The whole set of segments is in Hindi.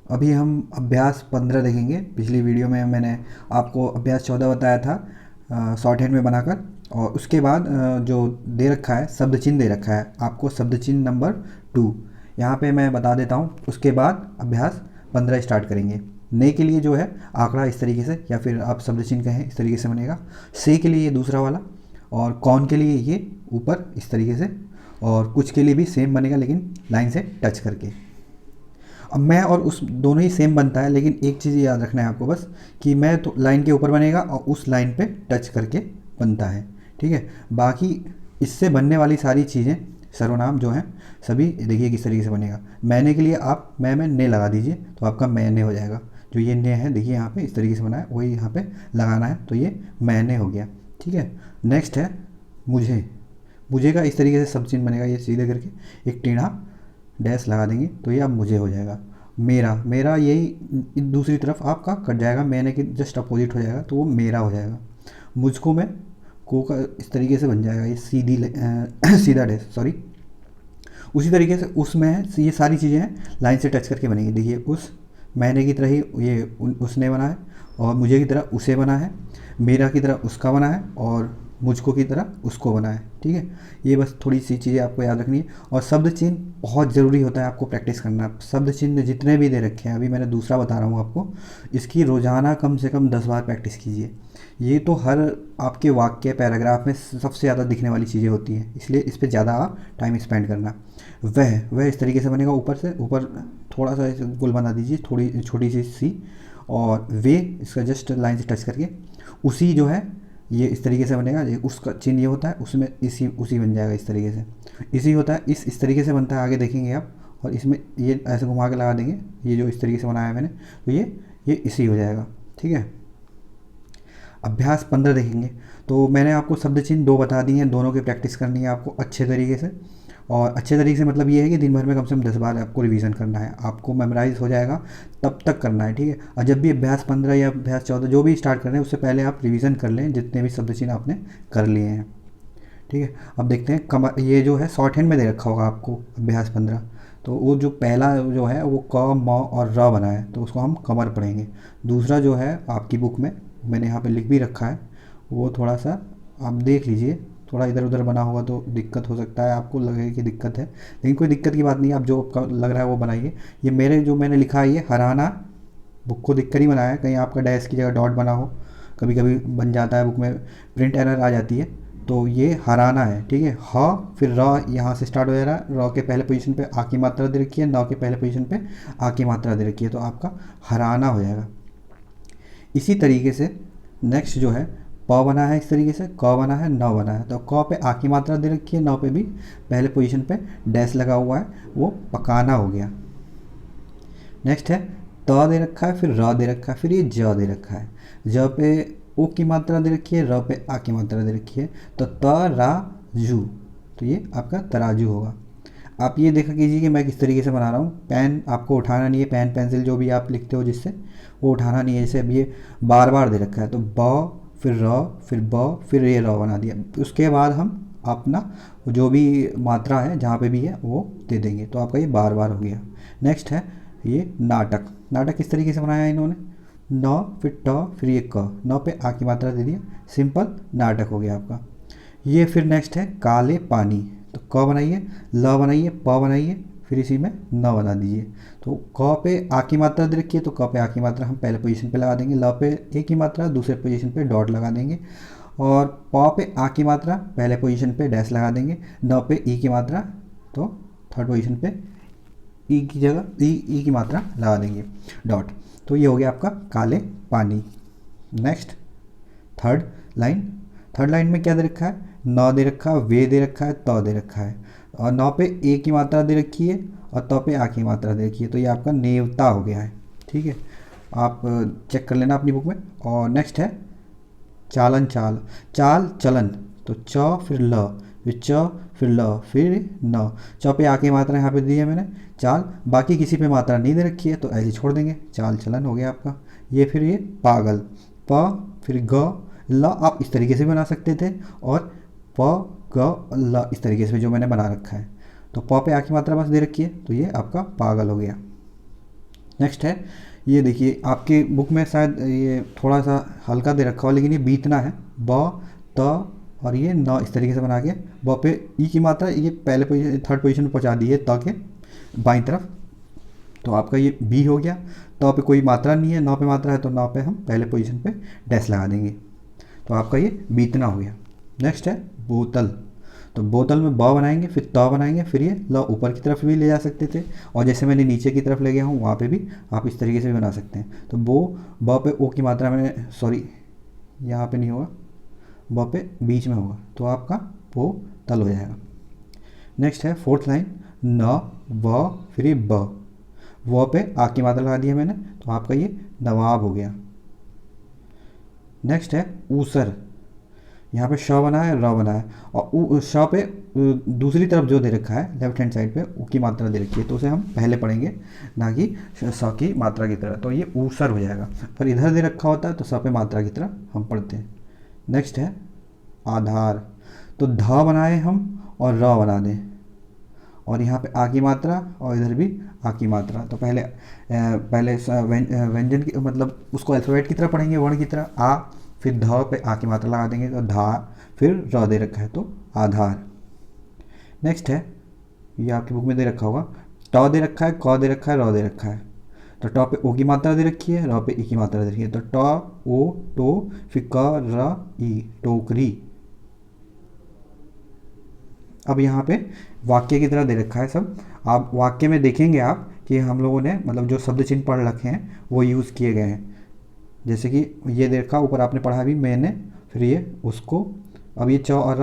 अभी हम अभ्यास 15 देखेंगे। पिछली वीडियो में मैंने आपको अभ्यास 14 बताया था शॉर्ट हैंड में बनाकर। और उसके बाद जो दे रखा है शब्द चिन्ह दे रखा है आपको, शब्द चिन्ह नंबर 2 यहाँ पे मैं बता देता हूँ। उसके बाद अभ्यास 15 स्टार्ट करेंगे। ने के लिए जो है आंकड़ा इस तरीके से, या फिर आप शब्द चिन्ह कहें इस तरीके से बनेगा। से के लिए ये दूसरा वाला, और कौन के लिए ये ऊपर इस तरीके से, और कुछ के लिए भी सेम बनेगा लेकिन लाइन से टच करके। अब मैं और उस दोनों ही सेम बनता है, लेकिन एक चीज़ याद रखना है आपको बस, कि मैं तो लाइन के ऊपर बनेगा और उस लाइन पे टच करके बनता है। ठीक है, बाकी इससे बनने वाली सारी चीज़ें सर्वनाम जो हैं सभी देखिए किस तरीके से बनेगा। मैंने के लिए आप मैं में ने लगा दीजिए तो आपका मैंने हो जाएगा। जो ये ने है देखिए यहाँ पे इस तरीके से बना है, वही यहाँ पे लगाना है तो ये मैंने हो गया। ठीक है, नेक्स्ट है मुझे। मुझे का इस तरीके से सब चिन्ह बनेगा, ये सीधे करके एक टेढ़ा डैश लगा देंगे तो ये अब मुझे हो जाएगा। मेरा, मेरा यही दूसरी तरफ आपका कट जाएगा, मैंने के जस्ट अपोजिट हो जाएगा तो वो मेरा हो जाएगा। मुझको में को का इस तरीके से बन जाएगा, ये सीधा डैश सॉरी। उसी तरीके से उसमें ये सारी चीज़ें हैं लाइन से टच करके बनेंगी। देखिए उस मैंने की तरह ही ये उसने बना है, और मुझे की तरह उसे बना है, मेरा की तरह उसका बना है, और मुझको की तरह उसको बना है। ठीक है, ये बस थोड़ी सी चीज़ें आपको याद रखनी है। और शब्द चिन्ह बहुत ज़रूरी होता है आपको प्रैक्टिस करना। शब्द चिन्ह जितने भी दे रखे हैं, अभी मैंने दूसरा बता रहा हूँ आपको, इसकी रोज़ाना कम से कम 10 बार प्रैक्टिस कीजिए। ये तो हर आपके वाक्य पैराग्राफ में सबसे ज़्यादा दिखने वाली चीज़ें होती हैं, इसलिए इस पर ज़्यादा आप टाइम स्पेंड करना। वह इस तरीके से बनेगा, ऊपर से ऊपर थोड़ा सा ऐसे गोल बना दीजिए, थोड़ी छोटी सी। और वे इसका जस्ट लाइन से टच करके, उसी जो है ये इस तरीके से बनेगा। ये उसका चिन्ह ये होता है, उसमें इसी उसी बन जाएगा इस तरीके से। इसी होता है, इस तरीके से बनता है, आगे देखेंगे आप। और इसमें ये ऐसे घुमा के लगा देंगे, ये जो इस तरीके से बनाया है मैंने, तो ये इसी हो जाएगा। ठीक है, अभ्यास 15 देखेंगे। तो मैंने आपको शब्द चिन्ह 2 बता दिए हैं, दोनों की प्रैक्टिस करनी है आपको अच्छे तरीके से। और अच्छे तरीके से मतलब ये है कि दिन भर में कम से कम 10 बार आपको रिवीजन करना है, आपको मेमोराइज हो जाएगा तब तक करना है। ठीक है, और जब भी अभ्यास 15 या अभ्यास 14 जो भी स्टार्ट कर रहे हैं, उससे पहले आप रिवीजन कर लें जितने भी शब्द चिन्ह आपने कर लिए हैं। ठीक है, अब देखते हैं कमर। ये जो है शॉर्ट हैंड में दे रखा होगा आपको अभ्यास 15। तो वो जो पहला जो है वो क म और र बना है, तो उसको हम कमर पढ़ेंगे। दूसरा जो है आपकी बुक में मैंने यहाँ पे लिख भी रखा है, वो थोड़ा सा आप देख लीजिए, थोड़ा इधर उधर बना होगा तो दिक्कत हो सकता है, आपको लगे कि दिक्कत है, लेकिन कोई दिक्कत की बात नहीं है। आप जो आपका लग रहा है वो बनाइए। ये मेरे जो मैंने लिखा है ये हराना बुक को दिक्कत ही बनाया है, कहीं आपका डैश की जगह डॉट बना हो, कभी कभी बन जाता है बुक में, प्रिंट एरर आ जाती है। तो ये हराना है। ठीक है, ह फिर र यहाँ से स्टार्ट हो जा रहा है, र के पहले पोजीशन पे आ की मात्रा दे रखी है, न के पहले पोजीशन पे आ की मात्रा दे रखी है, तो आपका हराना हो जाएगा। इसी तरीके से नेक्स्ट जो है प बना है इस तरीके से, क बना है, न बना है, तो क पे आ की मात्रा दे रखी है, न पे भी पहले पोजीशन पे डैश लगा हुआ है, वो पकाना हो गया। नेक्स्ट है त दे रखा है, फिर र दे रखा है, फिर ये ज दे रखा है। ज पे ओ की मात्रा दे रखी है, र पे आ की मात्रा दे रखी है, तो त रा जू, तो ये आपका तराजू होगा। आप ये देखा कीजिए कि मैं किस तरीके से बना रहा हूँ। पेन आपको उठाना नहीं है, पेन पेंसिल जो भी आप लिखते हो जिससे, वो उठाना नहीं है। जैसे अब ये बार बार दे रखा है, तो ब फिर र फिर ब फिर ये र बना दिया। उसके बाद हम अपना जो भी मात्रा है जहाँ पे भी है वो दे देंगे, तो आपका ये बार बार हो गया। नेक्स्ट है ये नाटक। नाटक किस तरीके से बनाया है इन्होंने, न फिर ट फिर ये क, न पे आ की मात्रा दे दिया, सिंपल नाटक हो गया आपका। ये फिर नेक्स्ट है काले पानी, तो क बनाइए, ल बनाइए, प बनाइए, फिर इसी में न बना दीजिए। तो क पे आ की मात्रा दे रखी है, तो क पे आ की मात्रा हम पहले पोजीशन पे लगा देंगे, ल पे ए की मात्रा दूसरे पोजीशन पे डॉट लगा देंगे, और प पे आ की मात्रा पहले पोजीशन पे डैश लगा देंगे, न पे ई की मात्रा तो थर्ड पोजीशन पे ई की जगह ई की मात्रा लगा देंगे, डॉट। तो ये हो गया आपका काले पानी। Next third line. Third line में क्या दे रखा है, न दे रखा है, वे दे रखा है, त दे रखा है, और न पे ए की मात्रा दे रखी है और त पे आ की मात्रा दे रखी है, तो ये आपका नेवता हो गया है। ठीक है, आप चेक कर लेना अपनी बुक में। और नेक्स्ट है चालन चाल, चाल चलन, तो च फिर ल फिर च फिर ल फिर न, च पे आ की मात्रा यहाँ पे दी है मैंने, चाल, बाकी किसी पे मात्रा नहीं दे रखी है तो ऐसे छोड़ देंगे, चाल चलन हो गया आपका। ये फिर ये पागल, प फिर ग ल आप इस तरीके से बना सकते थे, और प ग ल इस तरीके से जो मैंने बना रखा है। तो प पे आ की मात्रा बस दे रखी है, तो ये आपका पागल हो गया। नेक्स्ट है, ये देखिए आपके बुक में शायद ये थोड़ा सा हल्का दे रखा हो, लेकिन ये बीतना है। ब, त और ये न, इस तरीके से बना के ब पे ई की मात्रा ये पहले पोजीशन थर्ड पोजीशन में पहुंचा दी है त के बाईं तरफ, तो आपका ये बी हो गया। त पे कोई मात्रा नहीं है, न पे मात्रा है, तो न पे हम पहले पोजीशन पे डैश लगा देंगे, तो आपका ये बीतना हो गया। नेक्स्ट है बोतल, तो बोतल में ब बनाएंगे, फिर त बनाएंगे, फिर ये ल ऊपर की तरफ भी ले जा सकते थे, और जैसे मैंने नीचे की तरफ ले गया हूँ वहाँ पे भी आप इस तरीके से भी बना सकते हैं। तो बो, ब पे ओ की मात्रा मैंने, सॉरी यहाँ पे नहीं होगा, ब पे बीच में होगा, तो आपका वो तल हो जाएगा। नेक्स्ट है फोर्थ लाइन, न, व, फिर ये ब, व पे आ की मात्रा लगा दी है मैंने, तो आपका ये नवाब हो गया। नेक्स्ट है ऊसर, यहाँ पे श बना है, र बना है, और श पे दूसरी तरफ जो दे रखा है लेफ्ट हैंड साइड पे ऊ की मात्रा दे रखी है, तो उसे हम पहले पढ़ेंगे ना कि स की मात्रा की तरह, तो ये ऊसर हो जाएगा। पर इधर दे रखा होता है तो स पे मात्रा की तरह हम पढ़ते हैं। नेक्स्ट है आधार, तो ध बनाए हम और र बना दें, और यहाँ पे आ की मात्रा और इधर भी आ की मात्रा, तो पहले व्यंजन की मतलब उसको अल्फ़ाबेट की तरह पढ़ेंगे, वर्ण की तरह आ, फिर ध पे आ की मात्रा लगा देंगे, तो धा, फिर र दे रखा है तो आधार। नेक्स्ट है, ये आपकी बुक में दे रखा होगा, ट दे रखा है, क दे रखा है, र दे रखा है, तो ट पे ओ की मात्रा दे रखी है, र पे ई की मात्रा दे रखी है, तो ट ओ टो, फिर क र ई, टोकरी। अब यहाँ पे वाक्य की तरह दे रखा है सब, आप वाक्य में देखेंगे आप कि हम लोगों ने मतलब जो शब्द चिन्ह पढ़ रखे हैं वो यूज़ किए गए हैं। जैसे कि ये दे रखा ऊपर आपने पढ़ा भी मैंने, फिर ये उसको, अब ये च और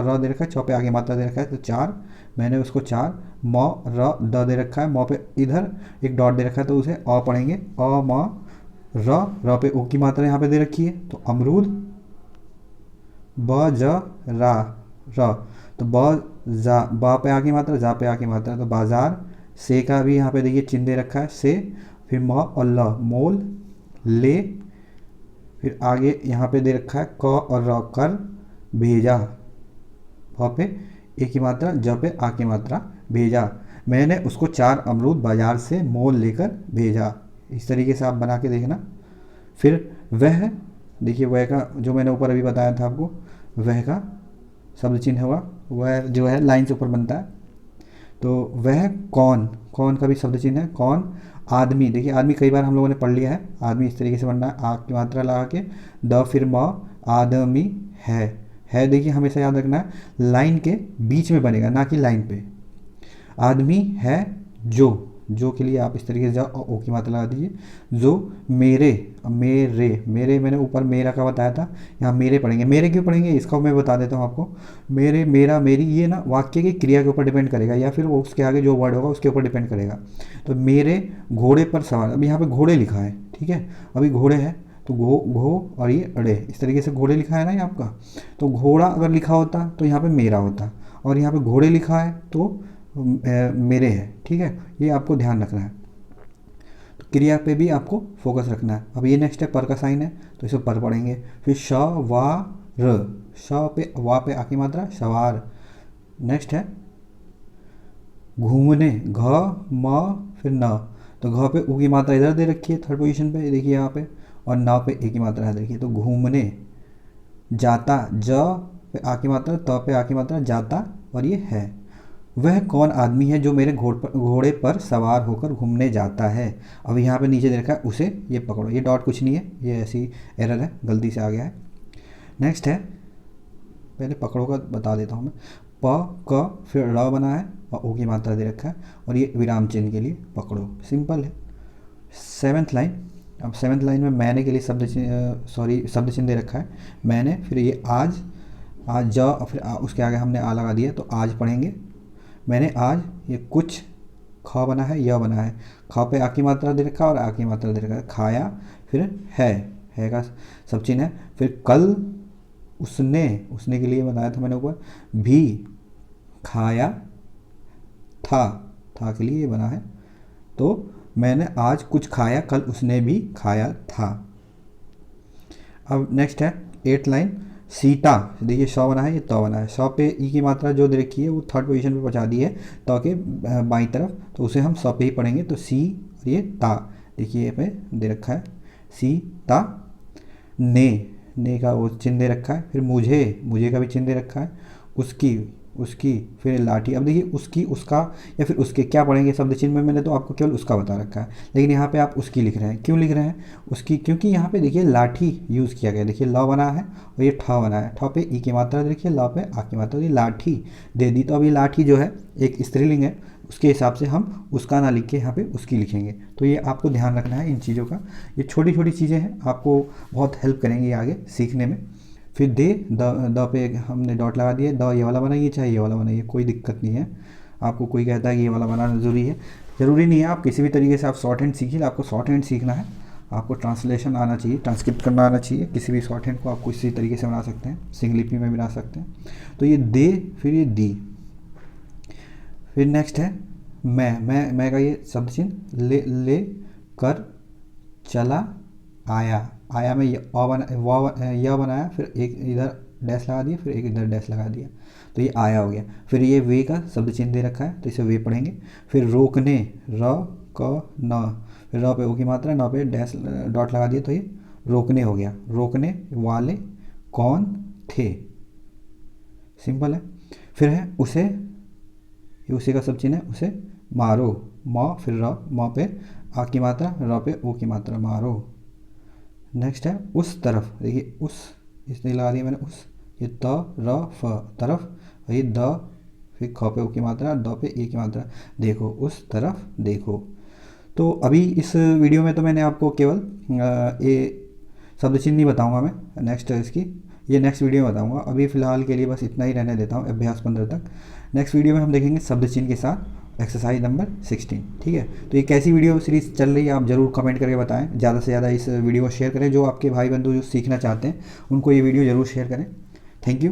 र दे रखा है, च पे आगे मात्रा दे रखा है तो चार, मैंने उसको चार, म र द दे रखा है, म पे इधर एक डॉट दे रखा है तो उसे अ पढ़ेंगे, अ म र पे ओ की मात्रा यहाँ पे दे रखी है तो अमरूद, ब ज रा र, तो ब पे आ की मात्रा, जा पे आ की मात्रा, तो बाजार, से का भी यहाँ पे देखिए चिन्ह दे रखा है से, फिर म और ल, मोल, ले, फिर आगे यहाँ पे दे रखा है क और र, कर, भेजा, भ पे ए की मात्रा, ज पे आ की मात्रा, भेजा, मैंने उसको चार अमरूद बाजार से मोल लेकर भेजा। इस तरीके से आप बना के देखना। फिर वह, देखिए वह का जो मैंने ऊपर अभी बताया था आपको, वह का शब्द चिन्ह हुआ, वह जो है लाइन से ऊपर बनता है, तो वह कौन, कौन का भी शब्द चिन्ह है, कौन, आदमी, देखिए आदमी कई बार हम लोगों ने पढ़ लिया है, आदमी इस तरीके से बनना है, आ की मात्रा लगा के, द फिर म, आदमी, है देखिए हमेशा याद रखना है लाइन के बीच में बनेगा ना कि लाइन पे। आदमी है जो के लिए आप इस तरीके से जाओ और ओ की मात्रा लगा दीजिए, जो मेरे, मेरे मैंने ऊपर मेरा का बताया था, यहाँ मेरे पढ़ेंगे, मेरे क्यों पढ़ेंगे इसका मैं बता देता हूँ आपको। मेरे, मेरा, मेरी, ये ना वाक्य की क्रिया के ऊपर डिपेंड करेगा या फिर वो उसके आगे जो वर्ड होगा उसके ऊपर डिपेंड करेगा। तो मेरे घोड़े पर सवार, अभी यहाँ पे घोड़े लिखा है, ठीक है, अभी घोड़े है तो घो और ये अड़े, इस तरीके से घोड़े लिखा है ना ये आपका, तो घोड़ा अगर लिखा होता तो यहाँ पे मेरा होता, और यहाँ पे घोड़े लिखा है तो मेरे है, ठीक है, ये आपको ध्यान रखना है। तो क्रिया पे भी आपको फोकस रखना है। अब ये नेक्स्ट है पर का साइन है तो इसे पर पढ़ेंगे, फिर श वा र, श पे वा पे आ की मात्रा, सवार। नेक्स्ट है घूमने, घ म फिर न, तो घ पे ऊ की मात्रा इधर दे रखी है थर्ड पोजीशन पे देखिए यहाँ पे, और न पे ए की मात्रा है देखिए, तो घूमने। जाता, ज पे आ की मात्रा, त पे आ की मात्रा, जाता, और ये है। वह कौन आदमी है जो मेरे घोड़े पर सवार होकर घूमने जाता है। अब यहाँ पे नीचे दे रखा है उसे, ये पकड़ो, ये डॉट कुछ नहीं है, ये ऐसी एरर है, गलती से आ गया है। नेक्स्ट है, पहले पकड़ो का बता देता हूँ मैं, प क फिर र बना है और ओ की मात्रा दे रखा है, और ये विराम चिन्ह के लिए पकड़ो, सिंपल है। सेवेंथ लाइन, अब सेवेंथ लाइन में मैंने के लिए शब्द चिन्ह दे रखा है, मैंने, फिर ये आज, आज ज और फिर उसके आगे हमने आ लगा दिया तो आज पढ़ेंगे। मैंने आज, ये कुछ, ख बना है, य बना है, ख पे आ की मात्रा दे रखा है और आ की मात्रा दे रखा है, खाया, फिर है का सब चिन्ह है, फिर कल, उसने के लिए बताया था मैंने ऊपर, भी खाया था के लिए ये बना है, तो मैंने आज कुछ खाया, कल उसने भी खाया था। अब नेक्स्ट है एट लाइन, सीता, देखिए श बना है, ये त बना है, श पे ई की मात्रा जो दे रखी है वो थर्ड पोजीशन पे पहुंचा दी है त के बाईं तरफ, तो उसे हम स पे ही पढ़ेंगे, तो सी और ये ता, देखिए यहाँ पे दे रखा है सीता, ने का वो चिन्ह दे रखा है, फिर मुझे का भी चिन्ह दे रखा है, उसकी, फिर लाठी। अब देखिए उसकी, उसका या फिर उसके क्या पढ़ेंगे शब्द चिन्ह में, मैंने तो आपको केवल उसका बता रखा है, लेकिन यहाँ पे आप उसकी लिख रहे हैं। क्यों लिख रहे हैं उसकी? क्योंकि यहाँ पे देखिए लाठी यूज़ किया गया, देखिए ल बना है और ये ठ बना है, ठ पे ई की मात्रा देखिए, ल पे आ की मात्रा, ये लाठी दे दी। तो अब ये लाठी जो है एक स्त्रीलिंग है, उसके हिसाब से हम उसका ना लिख के यहाँ पे उसकी लिखेंगे। तो ये आपको ध्यान रखना है इन चीज़ों का, ये छोटी छोटी चीज़ें हैं, आपको बहुत हेल्प करेंगी आगे सीखने में। फिर द पे हमने डॉट लगा दिया, द ये वाला बनाइए चाहे ये वाला बनाइए, कोई दिक्कत नहीं है। आपको कोई कहता है कि ये वाला बनाना ज़रूरी है, ज़रूरी नहीं है। आप किसी भी तरीके से आप शॉर्ट हैंड सीखिए, आपको शॉर्ट हैंड सीखना है, आपको ट्रांसलेशन आना चाहिए, ट्रांसक्रिप्ट करना आना चाहिए। किसी भी शॉर्ट हैंड को आप किसी तरीके से बना सकते हैं, सिंगलिपि में बना सकते हैं। तो ये दे, फिर ये दी, फिर नेक्स्ट है मैं का ये शब्द चिन्ह, ले कर चला आया में य बनाया, फिर एक इधर डैश लगा दिया, फिर एक इधर डैश लगा दिया, तो ये आया हो गया। फिर ये वे का शब्द चिन्ह दे रखा है, तो इसे वे पढ़ेंगे। फिर रोकने, र क न, फिर र पे ओ की मात्रा, न पे डैश डॉट लगा दिया, तो ये रोकने हो गया। रोकने वाले कौन थे, सिंपल है। फिर है उसे, ये उसी का सब चिन्ह है, उसे मारो, म फिर र, म पे आ की मात्रा, र पे ओ की मात्रा, मारो। नेक्स्ट है उस तरफ, देखिए उस, इसने लगा दिया मैंने उस, ये त र फ तरफ, और ये द, फिर ख पे ओ की मात्रा, द पे ए की मात्रा, देखो उस तरफ देखो। तो अभी इस वीडियो में तो मैंने आपको केवल ये शब्द चिन्ह नहीं बताऊंगा मैं, नेक्स्ट इसकी ये नेक्स्ट वीडियो में बताऊंगा। अभी फ़िलहाल के लिए बस इतना ही रहने देता हूँ, अभ्यास 15 तक। नेक्स्ट वीडियो में हम देखेंगे शब्द चिन्ह के साथ एक्सरसाइज नंबर 16, ठीक है। तो ये कैसी वीडियो सीरीज़ चल रही है आप ज़रूर कमेंट करके बताएं, ज़्यादा से ज़्यादा इस वीडियो को शेयर करें, जो आपके भाई बंधु जो सीखना चाहते हैं उनको ये वीडियो ज़रूर शेयर करें। Thank you.